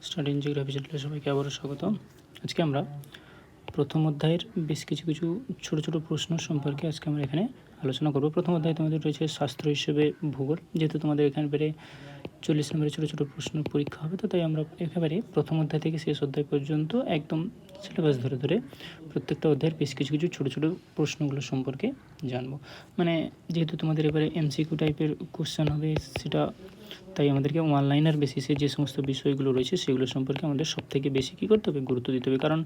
Study in geography চ্যানেলে সবাইকে আবারও স্বাগত। আজকে আমরা প্রথম অধ্যায়ের বেশ কিছু ছোট ছোট প্রশ্ন সম্পর্কে আজকে আমরা এখানে আলোচনা করব। প্রথম অধ্যায়ে তোমাদের রয়েছে শাস্ত্র হিসেবে ভূগোল, যেহেতু তোমাদের এখানে 40 নম্বরের ছোটো ছোটো প্রশ্ন পরীক্ষা হবে, তো তাই আমরা একেবারে প্রথম অধ্যায় থেকে শেষ অধ্যায় পর্যন্ত একদম সিলেবাস ধরে ধরে প্রত্যেকটা অধ্যায়ের বেশ কিছু ছোটো ছোটো প্রশ্নগুলো সম্পর্কে জানবো। মানে যেহেতু তোমাদের এবারে এমসিকিউ টাইপের কোশ্চেন হবে, সেটা তাই আমাদেরকে অনলাইনের বেসিসে যে সমস্ত বিষয়গুলো রয়েছে সেগুলো সম্পর্কে আমাদের সবথেকে বেশি কী করতে হবে, গুরুত্ব দিতে হবে। কারণ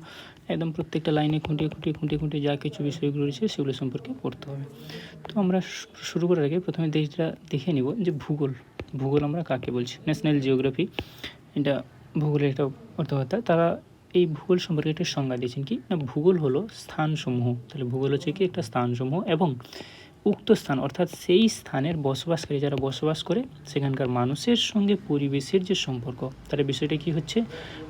একদম প্রত্যেকটা লাইনে খুঁটিয়ে যা কিছু বিষয়গুলো রয়েছে সেগুলো সম্পর্কে পড়তে হবে। তো আমরা শুরু করার আগে প্রথমে দেখে নিব যে ভূগোল আমরা কাকে বলছি। ন্যাশনাল জিওগ্রাফি, এটা ভূগোলের একটা অর্থকর্তা, তারা এই ভূগোল সম্পর্কে একটা সংজ্ঞা দিয়েছেন কি না, ভূগোল হলো স্থানসমূহ। তাহলে ভূগোল হচ্ছে কি একটা স্থানসমূহ এবং উক্ত স্থান অর্থাৎ সেই স্থানের বসবাসকারী যারা বসবাস করে সেখানকার মানুষের সঙ্গে পরিবেশের যে সম্পর্ক, তাহলে বিষয়টা কি হচ্ছে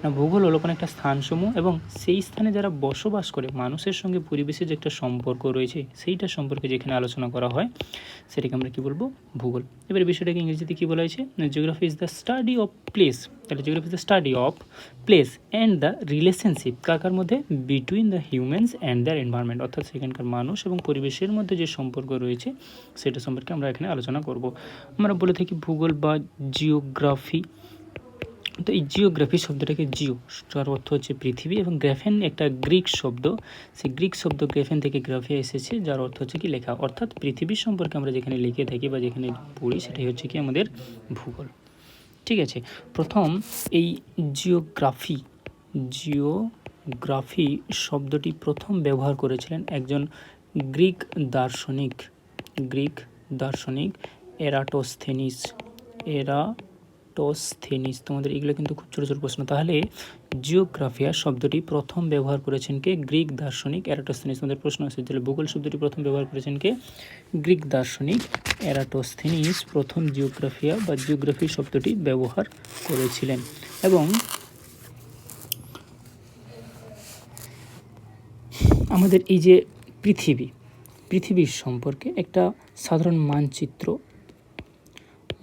না, ভূগোল হলো কোনো একটা স্থানসমূহ এবং সেই স্থানে যারা বসবাস করে মানুষের সঙ্গে পরিবেশের যে একটা সম্পর্ক রয়েছে সেইটা সম্পর্কে যেখানে আলোচনা করা হয় সেটাকে আমরা কী বলবো, ভূগোল। এবারে বিষয়টাকে ইংরেজিতে কী বলা হয়েছে, geography is the study of place. তাহলে geography is the study of place and the relationship কার মধ্যে, between the humans and their environment, অর্থাৎ সেখানকার মানুষ এবং পরিবেশের মধ্যে যে সম্পর্ক রয়েছে সেটা সম্পর্কে আমরা এখানে আলোচনা করব। আমরা বলে থাকি ভূগোল বা জিওগ্রাফি। তো এই জিওগ্রাফি শব্দটাকে জিও, যার অর্থ হচ্ছে পৃথিবী, এবং গ্রাফেন একটা গ্রিক শব্দ, সেই গ্রিক শব্দ গ্রাফেন থেকে গ্রাফিয়া এসেছে, যার অর্থ হচ্ছে কি লেখা, অর্থাৎ পৃথিবীর সম্পর্কে আমরা যেখানে লিখে থাকি বা যেখানে পড়ি সেটাই হচ্ছে কি আমাদের ভূগোল। ঠিক আছে, প্রথম এই জিওগ্রাফি শব্দটি প্রথম ব্যবহার করেছিলেন একজন গ্রিক দার্শনিক এরাটোস্থেনিস। তোমাদের এগুলো কিন্তু খুব ছোটো ছোটো প্রশ্ন। তাহলে জিওগ্রাফিয়া শব্দটি প্রথম ব্যবহার করেছেন কে, গ্রিক দার্শনিক এরাটোস্থেনিস। তোমাদের প্রশ্ন আছে, তাহলে ভূগোল শব্দটি প্রথম ব্যবহার করেছেন কে, গ্রিক দার্শনিক এরাটোস্থেনিস প্রথম জিওগ্রাফি শব্দটি ব্যবহার করেছিলেন। এবং আমাদের এই যে পৃথিবীর সম্পর্কে একটা সাধারণ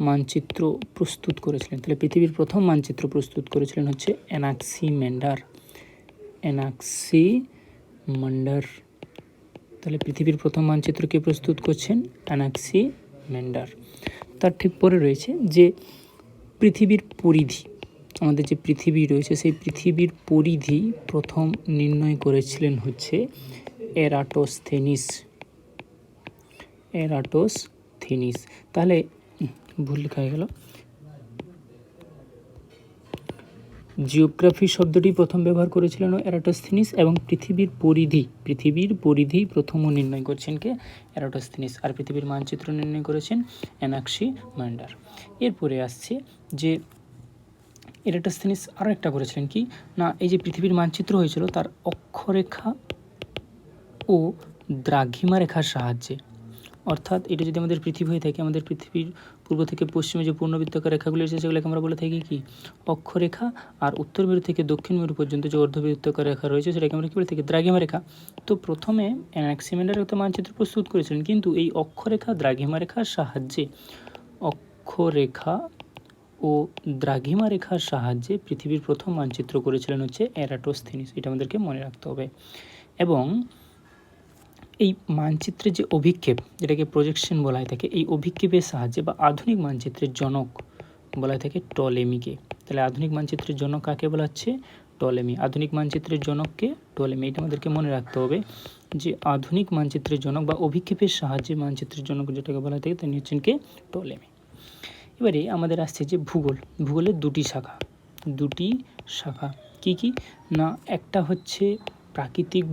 মানচিত্র প্রস্তুত করেছিলেন। তাহলে পৃথিবীর প্রথম মানচিত্র প্রস্তুত করেছিলেন হচ্ছে অ্যানাক্সিমেন্ডার। তাহলে পৃথিবীর প্রথম মানচিত্র কে প্রস্তুত করছেন, অ্যানাক্সিমেন্ডার। তার ঠিক পরে রয়েছে যে পৃথিবীর পরিধি, আমাদের যে পৃথিবী রয়েছে সেই পৃথিবীর পরিধি প্রথম নির্ণয় করেছিলেন হচ্ছে এরাটোস্থেনিস। তাহলে ভুল লেখা হয়ে গেল, জিওগ্রাফি শব্দটি প্রথম ব্যবহার করেছিলেন এরাটোস্থেনিস এবং পৃথিবীর পরিধি প্রথম নির্ণয় করছেন কে, এরাটোস্থেনিস। আর পৃথিবীর মানচিত্র নির্ণয় করেছেন অ্যানাক্সিমেন্ডার। এরপরে আসছে যে এরাটোস্থেনিস আরও একটা করেছিলেন কি না, এই যে পৃথিবীর মানচিত্র হয়েছিল তার অক্ষরেখা ও দ্রাঘিমা রেখার সাহায্যে, অর্থাৎ এটা যদি আমাদের পৃথিবী হয়ে থাকে, আমাদের পৃথিবীর পূর্ব থেকে পশ্চিমে যে পূর্ণবৃত্তাকার রেখাগুলি এসেছে সেগুলোকে আমরা বলে থাকি কি, অক্ষরেখা। আর উত্তর মেরু থেকে দক্ষিণ মেরু পর্যন্ত যে অর্ধবৃত্তাকার রেখা রয়েছে সেটাকে আমরা কী বলে থাকি, দ্রাঘিমা রেখা। তো প্রথমে অ্যানাক্সিমেন্ডার একটা মানচিত্র প্রস্তুত করেছিলেন, কিন্তু এই অক্ষরেখা দ্রাঘিমা রেখার সাহায্যে পৃথিবীর প্রথম মানচিত্র করেছিলেন হচ্ছে এরাটোস্থেনিস। এটা আমাদেরকে মনে রাখতে হবে। এবং এই মানচিত্রের যে অভিক্ষেপ, যেটাকে প্রজেকশন বলা হয় থাকে, এই অভিক্ষেপের সাহায্যে বা আধুনিক মানচিত্রের জনক বলা হয় থাকে টলেমিকে। তাহলে আধুনিক মানচিত্রের জনক কাকে বলা হচ্ছে, টলেমি। আধুনিক মানচিত্রের জনককে টলেমি, এটা আমাদেরকে মনে রাখতে হবে যে আধুনিক মানচিত্রের জনক বা অভিক্ষেপের সাহায্যে মানচিত্রের জনক যেটাকে বলা হয় থাকে তিনি হচ্ছেন কে, টলেমি। এবারে আমাদের আসছে যে ভূগোলের দুটি শাখা কি না, একটা হচ্ছে প্রাকৃতিক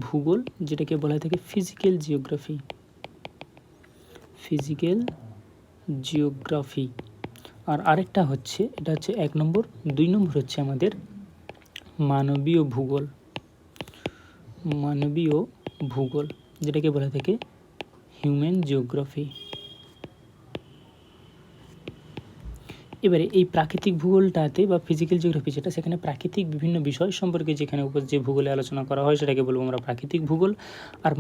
ভূগোল, যেটাকে বলা হয় থাকে ফিজিক্যাল জিওগ্রাফি। আর আরেকটা হচ্ছে, এটা হচ্ছে 1 নম্বর। 2 নম্বর হচ্ছে আমাদের মানবীয় ভূগোল, যেটাকে বলা থাকে হিউম্যান জিওগ্রাফি। এবারে এই প্রাকৃতিক ভূগোলটাতে বা ফিজিক্যাল জিওগ্রাফি যেটা, সেখানে প্রাকৃতিক বিভিন্ন বিষয় সম্পর্কে যেখানে যে ভূগোলে আলোচনা করা হয় সেটাকে বলবো আমরা প্রাকৃতিক ভূগোল। আর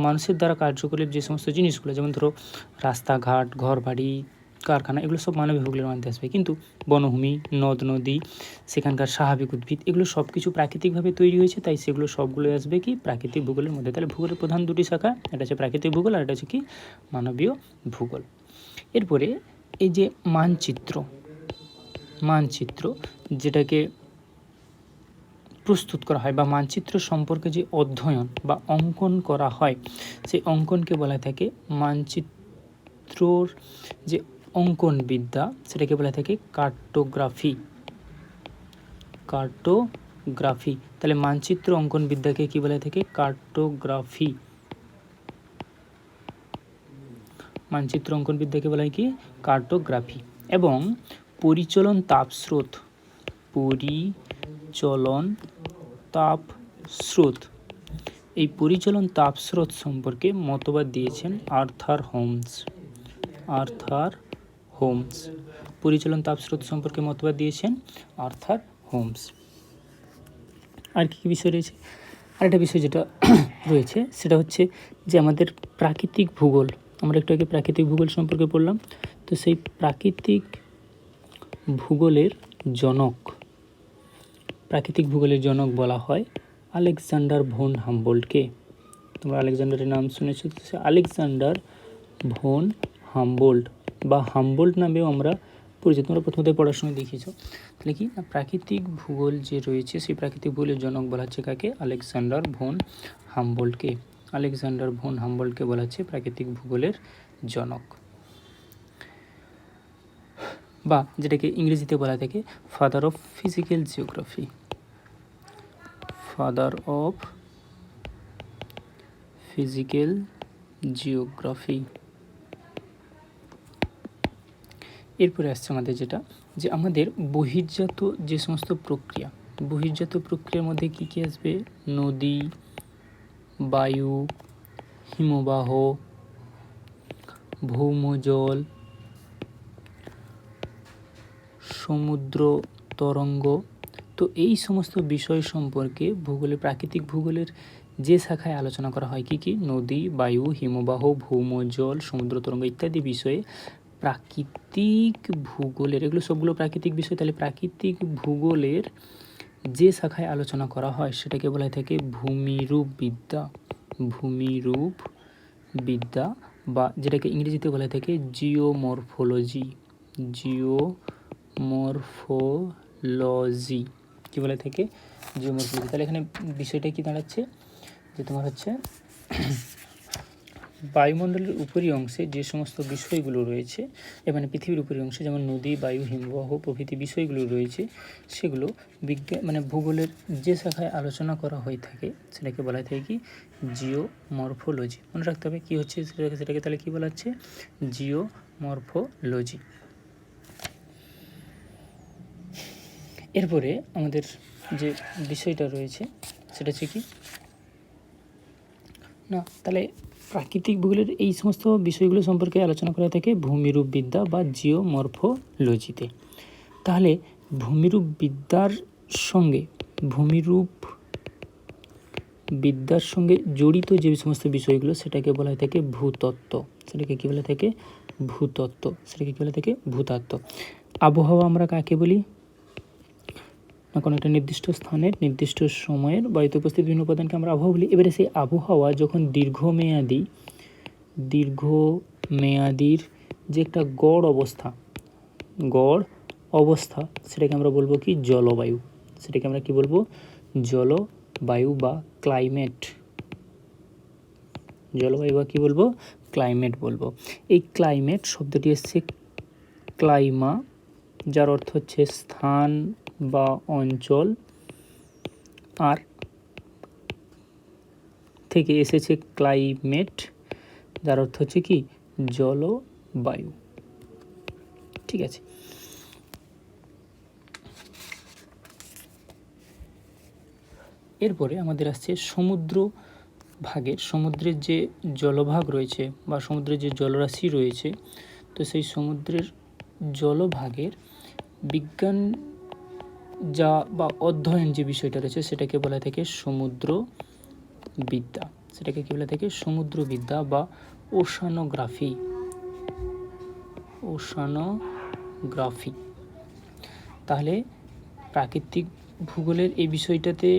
মানুষের দ্বারা কার্যকরী যে সমস্ত জিনিসগুলো, যেমন ধরো রাস্তাঘাট, ঘরবাড়ি, কারখানা, এগুলো সব মানবিক ভূগোলের মধ্যে আসবে। কিন্তু বনভূমি, নদ নদী, সেখানকার স্বাভাবিক উদ্ভিদ, এগুলো সব কিছু প্রাকৃতিকভাবে তৈরি হয়েছে, তাই সেগুলো সবগুলো আসবে কি প্রাকৃতিক ভূগোলের মধ্যে। তাহলে ভূগোলের প্রধান দুটি শাখা, এটা হচ্ছে প্রাকৃতিক ভূগোল আর এটা হচ্ছে কি মানবীয় ভূগোল। এরপরে এই যে মানচিত্র যেটাকে প্রস্তুত করা হয় বা মানচিত্র সম্পর্কে যে অধ্যয়ন বা অঙ্কন করা হয়, সেই অঙ্কনকে বলা থাকে মানচিত্রর যে অঙ্কন বিদ্যা, সেটাকে বলা থাকে কার্টোগ্রাফি। তাহলে মানচিত্র অঙ্কন বিদ্যাকে কি বলা থাকে? কার্টোগ্রাফি। মানচিত্র অঙ্কন বিদ্যাকে বলা হয় কি কার্টোগ্রাফি। এবং পরিচলন তাপস্রোত এই পরিচলন তাপস্রোত সম্পর্কে মতবাদ দিয়েছেন আর্থার হোমস। পরিচলন তাপস্রোত সম্পর্কে মতবাদ দিয়েছেন আর্থার হোমস। আর কি বিষয় রয়েছে? আরেকটা বিষয় যেটা রয়েছে সেটা হচ্ছে যে আমাদের প্রাকৃতিক ভূগোল, আমরা একটু আগে প্রাকৃতিক ভূগোল সম্পর্কে পড়লাম, তো সেই প্রাকৃতিক ভূগোলের জনক বলা হয় আলেকজান্ডার ভন হাম্বোল্টকে। তোমরা আলেকজান্ডারের নাম শুনেছো, সে আলেকজান্ডার ভন হাম্বোল্ট বা হাম্বোল্ট নামেও আমরা পরিচিত, তোমরা প্রথমত পড়ার সময় দেখিয়েছো। তাহলে কি প্রাকৃতিক ভূগোল যে রয়েছে সেই প্রাকৃতিক ভূগোলের জনক বলা হচ্ছে কাকে? আলেকজান্ডার ভন হাম্বোল্টকে। আলেকজান্ডার ভন হাম্বোল্টকে বলা হচ্ছে প্রাকৃতিক ভূগোলের জনক, বা যেটাকে ইংরেজিতে বলা থাকে ফাদার অফ ফিজিক্যাল জিওগ্রাফি। এরপরে আসছে আমাদের যেটা, যে আমাদের বহির্জাত যে সমস্ত প্রক্রিয়ার মধ্যে কি কি আসবে? নদী, বায়ু, হিমবাহ, ভৌমজল, সমুদ্র তরঙ্গ। তো এই সমস্ত বিষয় সম্পর্কে প্রাকৃতিক ভূগোলের যে শাখায় আলোচনা করা হয় কি কি? নদী, বায়ু, হিমবাহ, ভৌমজল, সমুদ্র তরঙ্গ ইত্যাদি বিষয়ে প্রাকৃতিক ভূগোলের, এগুলো সবগুলো প্রাকৃতিক বিষয়। তাহলে প্রাকৃতিক ভূগোলের যে শাখায় আলোচনা করা হয় সেটাকে বলা থাকে ভূমিরূপ বিদ্যা, বা যেটাকে ইংরেজিতে বলা থাকে জিওমরফোলজি। কি বলে থাকে? জিওমরফোলজি। তাহলে এখানে বিষয়টা কি দাঁড়াচ্ছে, যে তোমার হচ্ছে বায়ুমণ্ডলের উপরি অংশে যে সমস্ত বিষয়গুলো রয়েছে, মানে পৃথিবীর উপরি অংশে যেমন নদী, বায়ু, হিমবাহ প্রভৃতি বিষয়গুলো রয়েছে, সেগুলো ভূগোলের যে শাখায় আলোচনা করা হয়ে থাকে সেটাকে বলা থাকে কি জিওমরফোলজি। মনে রাখতে হবে কী হচ্ছে সেটাকে তাহলে কী বলা হচ্ছে? জিওমরফোলজি। এরপরে আমাদের যে বিষয়টা রয়েছে সেটা হচ্ছে কি না, তাহলে প্রাকৃতিক ভূগোলের এই সমস্ত বিষয়গুলো সম্পর্কে আলোচনা করা থাকে ভূমিরূপ বিদ্যা বা জিওমরফোলজিতে। তাহলে ভূমিরূপ বিদ্যার জড়িত যে সমস্ত বিষয়গুলো সেটাকে বলা হয়ে থাকে ভূতত্ত্ব। সেটাকে কী বলে থাকে? ভূতত্ত্ব। আবহাওয়া আমরা কাকে বলি? না কোনো একটা নির্দিষ্ট স্থানের নির্দিষ্ট সময়ের বায়ুতে উপস্থিত বিভিন্ন উপাদানকে আমরা আবহাওয়া বলি। এবারে সেই আবহাওয়া যখন দীর্ঘমেয়াদির যে একটা গড় অবস্থা সেটাকে আমরা বলবো কি জলবায়ু। সেটাকে আমরা কি বলবো? জলবায়ু বা ক্লাইমেট। ক্লাইমেট বলবো। এই ক্লাইমেট শব্দটি এসছে ক্লাইমা, যার অর্থ হচ্ছে স্থান বা অঞ্চল, আর থেকে এসেছে ক্লাইমেট, যার অর্থ হচ্ছে কি জলবায়ু। ঠিক আছে। এরপরে আমাদের আসছে সমুদ্রের যে জলভাগ রয়েছে বা সমুদ্রের যে জলরাশি রয়েছে, তো সেই সমুদ্রের জলভাগের বিজ্ঞান যা বা অধ্যয়ন যে বিষয়টা রয়েছে সেটাকে বলা থাকে সমুদ্রবিদ্যা। সেটাকে কি বলা থাকে? সমুদ্রবিদ্যা বা ওশানোগ্রাফি। ওশানোগ্রাফি। তাহলে প্রাকৃতিক ভূগোলের এই বিষয়টাতে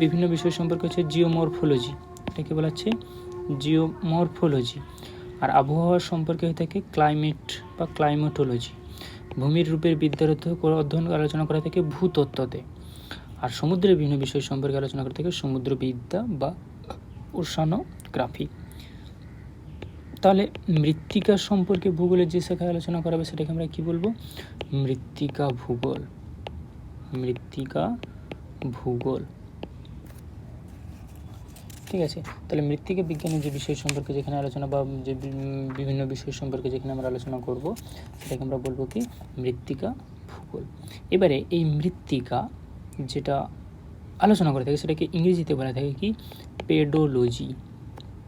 বিভিন্ন বিষয় সম্পর্কে হচ্ছে জিওমরফোলজি, এটাকে বলা হচ্ছে জিওমরফোলজি। আর আবহাওয়া সম্পর্কে হয়ে থাকে ক্লাইমেট বা ক্লাইমেটোলজি। ভূমির রূপের বিদ্যার অধ্যয়ন আলোচনা করা থাকে ভূতত্ত্বতে। আর সমুদ্রের বিভিন্ন বিষয় সম্পর্কে আলোচনা করা থাকে সমুদ্রবিদ্যা বা ওশানোগ্রাফি। তাহলে মৃত্তিকা সম্পর্কে ভূগোলের যে শাখায় আলোচনা করা হবে সেটাকে আমরা কি বলবো? মৃত্তিকা ভূগোল। মৃত্তিকা ভূগোল, ঠিক আছে। তাহলে মৃত্তিকা বিজ্ঞানের যে বিষয় সম্পর্কে যেখানে আলোচনা বা যে বিভিন্ন বিষয় সম্পর্কে যেখানে আমরা আলোচনা করব সেটাকে আমরা বলবো কি? মৃত্তিকা ভূগোল। এবারে এই মৃত্তিকা যেটা আলোচনা করে থাকে সেটাকে ইংরেজিতে বলা থাকে কি? পেডোলজি।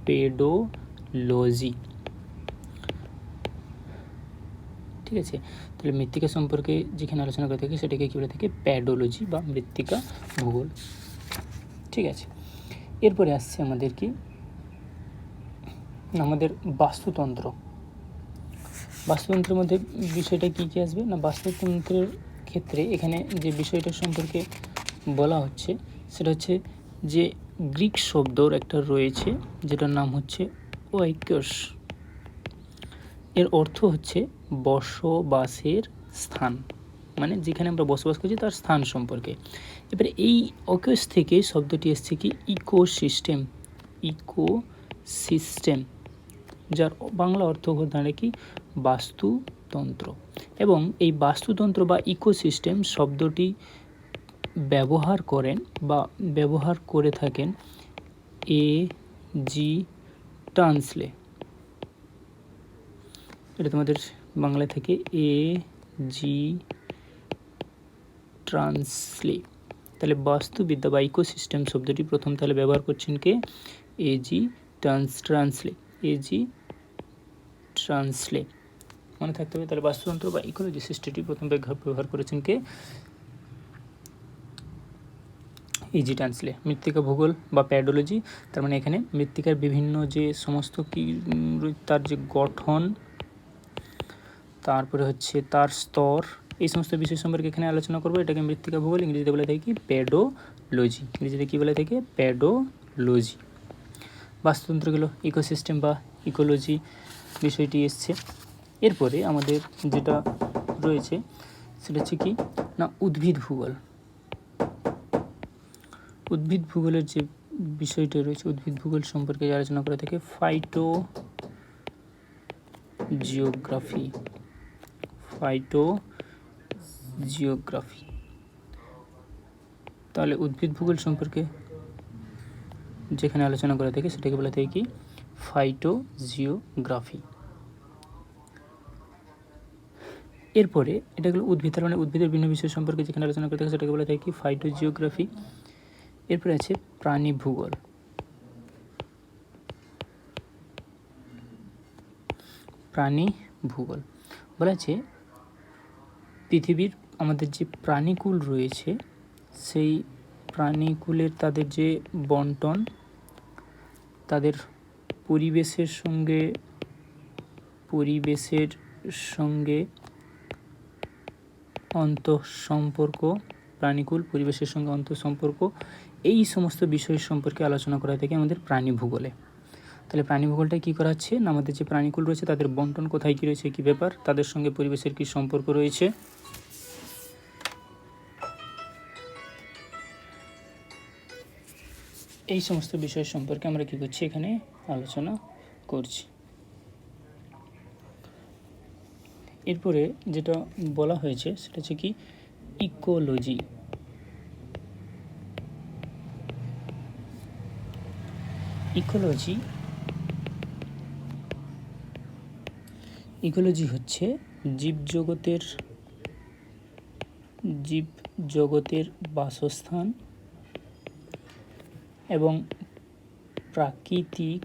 পেডোলজি, ঠিক আছে। তাহলে মৃত্তিকা সম্পর্কে যেখানে আলোচনা করে থাকে সেটাকে কী বলে থাকে? প্যাডোলজি বা মৃত্তিকা ভূগোল, ঠিক আছে। এরপরে আসছে আমাদের কি? আমাদের বাস্তুতন্ত্র। বাস্তুতন্ত্রের মধ্যে বিষয়টা কী কী আসবে না? বাস্তুতন্ত্রের ক্ষেত্রে এখানে যে বিষয়টা সম্পর্কে বলা হচ্ছে সেটা হচ্ছে যে গ্রিক শব্দর একটা রয়েছে যেটার নাম হচ্ছে ওয়াইকস। এর অর্থ হচ্ছে বসবাসের স্থান, মানে যেখানে আমরা বসবাস করছি তার স্থান সম্পর্কে। এবারে এই অকেশ থেকে শব্দটি এসছে কি? ইকোসিস্টেম। ইকোসিস্টেম, যার বাংলা অর্থ দাঁড়ায় কি? বাস্তুতন্ত্র। এবং এই বাস্তুতন্ত্র বা ইকোসিস্টেম শব্দটি ব্যবহার করেন বা ব্যবহার করে থাকেন A.G. টানসলে। এটা তোমাদের বাংলা থেকে A.G. টানসলে। তাহলে বাস্তুবিদ্যা বা ইকোসিস্টেম শব্দটি প্রথম তাহলে ব্যবহার করছেন কে? A.G. টানসলে। A.G. টানসলে মনে থাকতে হবে। তাহলে বাস্তুতন্ত্র বা ইকোলজি সিস্টেমটি প্রথম ব্যবহার করেছেন কে? A.G. টানসলে। মৃত্তিকা ভূগোল বা প্যাডোলজি, তার মানে এখানে মৃত্তিকার বিভিন্ন যে সমস্ত কি তার যে গঠন, তারপরে হচ্ছে তার স্তর, এই সমস্ত বিষয় সম্পর্কে এখানে আলোচনা করবো। এটাকে মৃত্তিকা ভূগোল, ইংরেজিতে বলে থাকে কি? প্যাডোলজি। ইংরেজিতে কী বলে থাকে? প্যাডোলজি। বাস্তুতন্ত্র গেল, ইকোসিস্টেম বা ইকোলজি বিষয়টি এসছে। এরপরে আমাদের যেটা রয়েছে সেটা হচ্ছে কি না? উদ্ভিদ ভূগোল। উদ্ভিদ ভূগোলের যে বিষয়টা রয়েছে, উদ্ভিদ ভূগোল সম্পর্কে আলোচনা করে থাকে ফাইটোজিওগ্রাফি। ফাইটোজিওগ্রাফি। তাহলে উদ্ভিদ ভূগোল সম্পর্কে যেখানে আলোচনা করা থাকে সেটাকে বলা থাকে কি? ফাইটোজিওগ্রাফি। এরপরে এটা হলো উদ্ভিদ, তার মানে উদ্ভিদের বিভিন্ন বিষয় সম্পর্কে যেখানে আলোচনা করে থাকে সেটাকে বলা থাকে কি? ফাইটোজিওগ্রাফি। এরপরে আছে প্রাণী ভূগোল। প্রাণী ভূগোল বলা আছে পৃথিবীর আমাদের যে প্রাণীকুল রয়েছে সেই প্রাণীকুলের তাদের যে বন্টন, তাদের পরিবেশের সঙ্গে অন্তঃসম্পর্ক, প্রাণীকুল পরিবেশের সঙ্গে অন্তঃসম্পর্ক, এই সমস্ত বিষয় সম্পর্কে আলোচনা করা থাকে আমাদের প্রাণী ভূগোলে। তাহলে প্রাণী ভূগোলটা কী করা হচ্ছে না? আমাদের যে প্রাণীকুল রয়েছে তাদের বন্টন কোথায় কী রয়েছে, কী ব্যাপার, তাদের সঙ্গে পরিবেশের কী সম্পর্ক রয়েছে, এই সমস্ত বিষয় সম্পর্কে আমরা কী করছি? এখানে আলোচনা করছি। এরপরে যেটা বলা হয়েছে সেটা হচ্ছে কি? ইকোলজি। ইকোলজি হচ্ছে জীবজগতের বাসস্থান এবং প্রাকৃতিক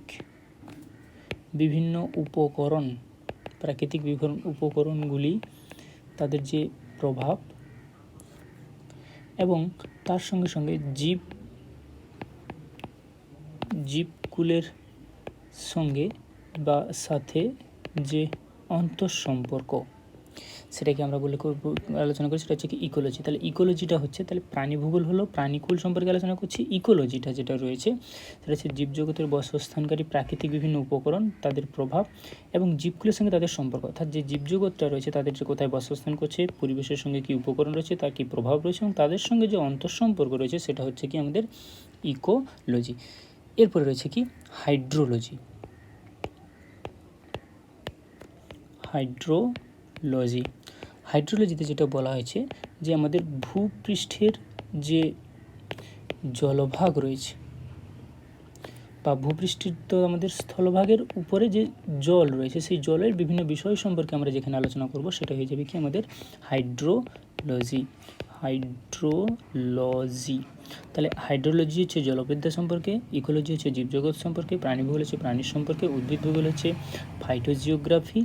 বিভিন্ন উপকরণগুলি, তাদের যে প্রভাব এবং তার সঙ্গে সঙ্গে জীবকুলের সঙ্গে বা সাথে যে অন্তঃসম্পর্ক, সেটাকে আমরা আলোচনা করি, সেটা হচ্ছে কি ইকোলজি। তাহলে ইকোলজিটা হচ্ছে, তাহলে প্রাণী ভূগোল হলো প্রাণীকুল সম্পর্কে আলোচনা করছি। ইকোলজিটা যেটা রয়েছে সেটা হচ্ছে জীবজগতের বাসস্থানকারী প্রাকৃতিক বিভিন্ন উপকরণ, তাদের প্রভাব এবং জীবগুলোর সঙ্গে তাদের সম্পর্ক, অর্থাৎ যে জীবজগৎটা রয়েছে তাদের যে কোথায় বাসস্থান করছে, পরিবেশের সঙ্গে কী উপকরণ রয়েছে, তার কী প্রভাব রয়েছে এবং তাদের সঙ্গে যে অন্তঃসম্পর্ক রয়েছে, সেটা হচ্ছে কি আমাদের ইকোলজি। এরপরে রয়েছে কি হাইড্রোলজি। হাইড্রোলজিতে যেটা বলা হয়েছে যে আমাদের ভূপৃষ্ঠের যে জলভাগ রয়েছে বা ভূপৃষ্ঠের তো আমাদের স্থলভাগের উপরে যে জল রয়েছে, সেই জলের বিভিন্ন বিষয় সম্পর্কে আমরা যেখানে আলোচনা করব সেটা হয়ে যাবে কি আমাদের হাইড্রোলজি। তাহলে হাইড্রোলজি হচ্ছে জলবিদ্যা সম্পর্কে, ইকোলজি হচ্ছে জীবজগৎ সম্পর্কে, প্রাণী ভূগোল হচ্ছে প্রাণীর সম্পর্কে, উদ্ভিদ ভূগোল হচ্ছে ফাইটোজিওগ্রাফি,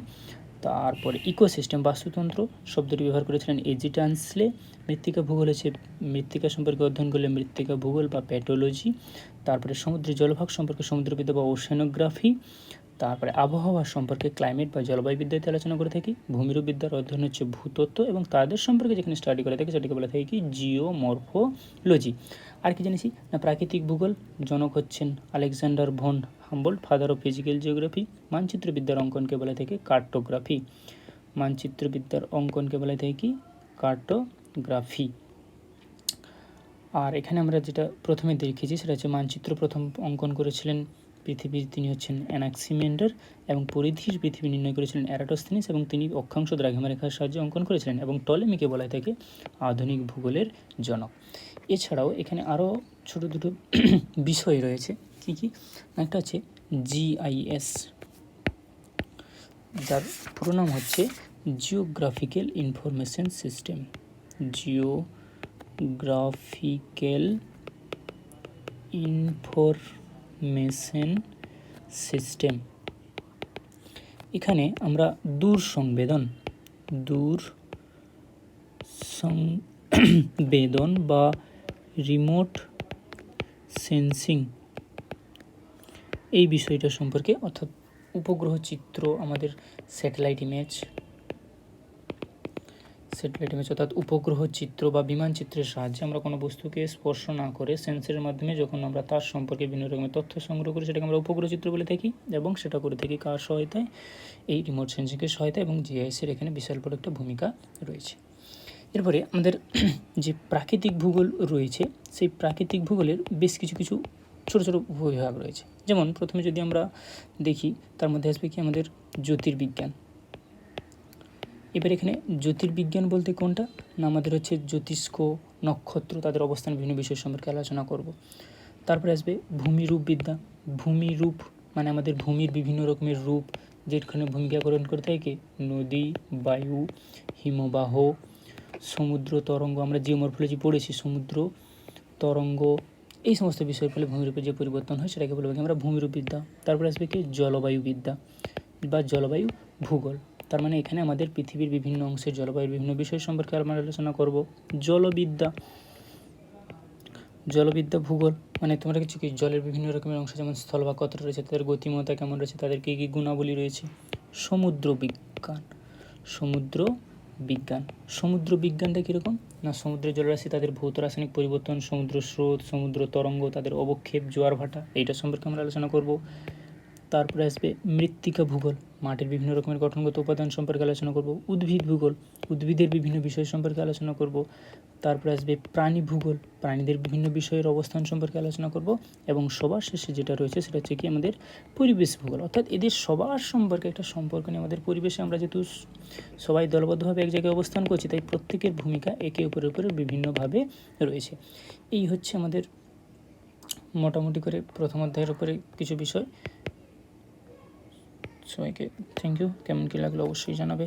তারপরে ইকোসিস্টেম বাস্তুতন্ত্র শব্দটি ব্যবহার করেছিলেন এজি টানসলে। মৃত্তিকা ভূগোল হচ্ছে মৃত্তিকা সম্পর্কে অধ্যয়ন করলে মৃত্তিকা ভূগোল বা প্যাটোলজি। তারপরে সমুদ্রের জলভাগ সম্পর্কে সমুদ্রবিদ্যা বা ওশেনোগ্রাফি। তারপরে আবহাওয়া সম্পর্কে ক্লাইমেট বা জলবায়ুবিদ্যাতে আলোচনা করে থাকি। ভূমিরূপবিদ্যার অধ্যয়ন হচ্ছে ভূতত্ত্ব এবং তাদের সম্পর্কে যেখানে স্টাডি করে থাকি সেটাকে বলে থাকি কি জিওমরফোলজি। আর কি জানিছি না, প্রাকৃতিক ভূগোল জনক হচ্ছেন Alexander von Humboldt, father of physical geography. মানচিত্রবিদ্যার অঙ্কনকে বলে থাকে কার্টোগ্রাফি। মানচিত্রবিদ্যার অঙ্কনকে বলে থাকে কি কার্টোগ্রাফি। আর এখানে আমরা যেটা প্রথমে দেখেছি সেটা হচ্ছে মানচিত্র প্রথম অঙ্কন করেছিলেন পৃথিবীর, তিনি হচ্ছেন অ্যানাক্সিমেন্ডার, এবং পরিধির পৃথিবী নির্ণয় করেছিলেন এরাটোস্থেনিস, এবং তিনি অক্ষাংশ দ্রাঘিমারেখার সাহায্যে অঙ্কন করেছিলেন, এবং টলেমিকে বলা থাকে আধুনিক ভূগোলের জনক। এছাড়াও এখানে আরও ছোটো দুটো বিষয় রয়েছে। কী কী? একটা হচ্ছে জিআইএস, যার পুরো নাম হচ্ছে geographical information system. Geographical information system. এখানে আমরা দূর সংবেদন বা রিমোট সেন্সিং এই বিষয়টা সম্পর্কে, অর্থাৎ উপগ্রহ চিত্র, আমাদের স্যাটেলাইট ইমেজ অর্থাৎ উপগ্রহ চিত্র বা বিমান চিত্রের সাহায্যে আমরা কোনো বস্তুকে স্পর্শ না করে সেন্সরের মাধ্যমে যখন আমরা তার সম্পর্কে বিভিন্ন রকমের তথ্য সংগ্রহ করি সেটাকে আমরা উপগ্রহ চিত্র বলে থাকি, এবং সেটা করে থাকি কার সহায়তায়? এই রিমোট সেন্সিংয়ের সহায়তায়, এবং জিআইএসের এখানে বিশাল বড় একটা ভূমিকা রয়েছে। এরপরে আমাদের যে প্রাকৃতিক ভূগোল রয়েছে, সেই প্রাকৃতিক ভূগোলের বেশ কিছু ছোটো ছোটো উপবিভাগ রয়েছে। যেমন প্রথমে যদি আমরা দেখি, তার মধ্যে আসবে কি আমাদের জ্যোতির্বিজ্ঞান। এবার এখানে জ্যোতির্বিজ্ঞান বলতে কোনটা না, আমাদের হচ্ছে জ্যোতিষ্ক, নক্ষত্র, তাদের অবস্থান, বিভিন্ন বিষয় সম্পর্কে আলোচনা করব। তারপরে আসবে ভূমিরূপবিদ্যা। ভূমিরূপ মানে আমাদের ভূমির বিভিন্ন রকমের রূপ, যেখানে ভূমিকা গ্রহণ করে থাকে নদী, বায়ু, হিমবাহ, সমুদ্র তরঙ্গ। আমরা জিওমরফোলজি পড়েছি, সমুদ্র তরঙ্গ, এই সমস্ত বিষয়ের ফলে ভূমিরূপে যে পরিবর্তন হয় সেটাকে বলবো আমরা ভূমিরূপবিদ্যা। তারপরে আসবে কি জলবায়ুবিদ্যা বা জলবায়ু ভূগোল। তার মানে এখানে আমাদের পৃথিবীর বিভিন্ন অংশের জলবায়ুর বিভিন্ন বিষয় সম্পর্কে আমরা আলোচনা করব। জলবিদ্যা ভূগোল মানে তোমরা কিছু কি জলের বিভিন্ন রকমের অংশ, যেমন স্থলভাগ কতটা রয়েছে, তাদের গতিময়তা কেমন রয়েছে, তাদের কী কী গুণাবলী রয়েছে। সমুদ্র বিজ্ঞানটা কীরকম না, সমুদ্রের জলরাশি, তাদের ভৌত রাসায়নিক পরিবর্তন, সমুদ্র স্রোত, সমুদ্র তরঙ্গ, তাদের অবক্ষেপ, জোয়ার ভাটা, এইটা সম্পর্কে আমরা আলোচনা করব। তারপরে আসবে মৃত্তিকা ভূগোল, মাটির বিভিন্ন রকমের গঠনগত উপাদান সম্পর্কে আলোচনা করব। উদ্ভিদ ভূগোল, উদ্ভিদের বিভিন্ন বিষয় সম্পর্কে আলোচনা করব। তারপরে আসবে প্রাণী ভূগোল, প্রাণীদের বিভিন্ন বিষয়ের অবস্থান সম্পর্কে আলোচনা করব। এবং সবার শেষে যেটা রয়েছে সেটা হচ্ছে কি আমাদের পরিবেশ ভূগোল, অর্থাৎ এদের সবার সম্পর্কে একটা সম্পর্ক নিয়ে, আমাদের পরিবেশে আমরা যেহেতু সবাই দলবদ্ধভাবে এক জায়গায় অবস্থান করছি, তাই প্রত্যেকের ভূমিকা একে অপরের উপরে বিভিন্নভাবে রয়েছে। এই হচ্ছে আমাদের মোটামুটি করে প্রথম অধ্যায়ের উপরে কিছু বিষয়। সবাইকে থ্যাংক ইউ। কেমন কী লাগলো অবশ্যই জানাবে।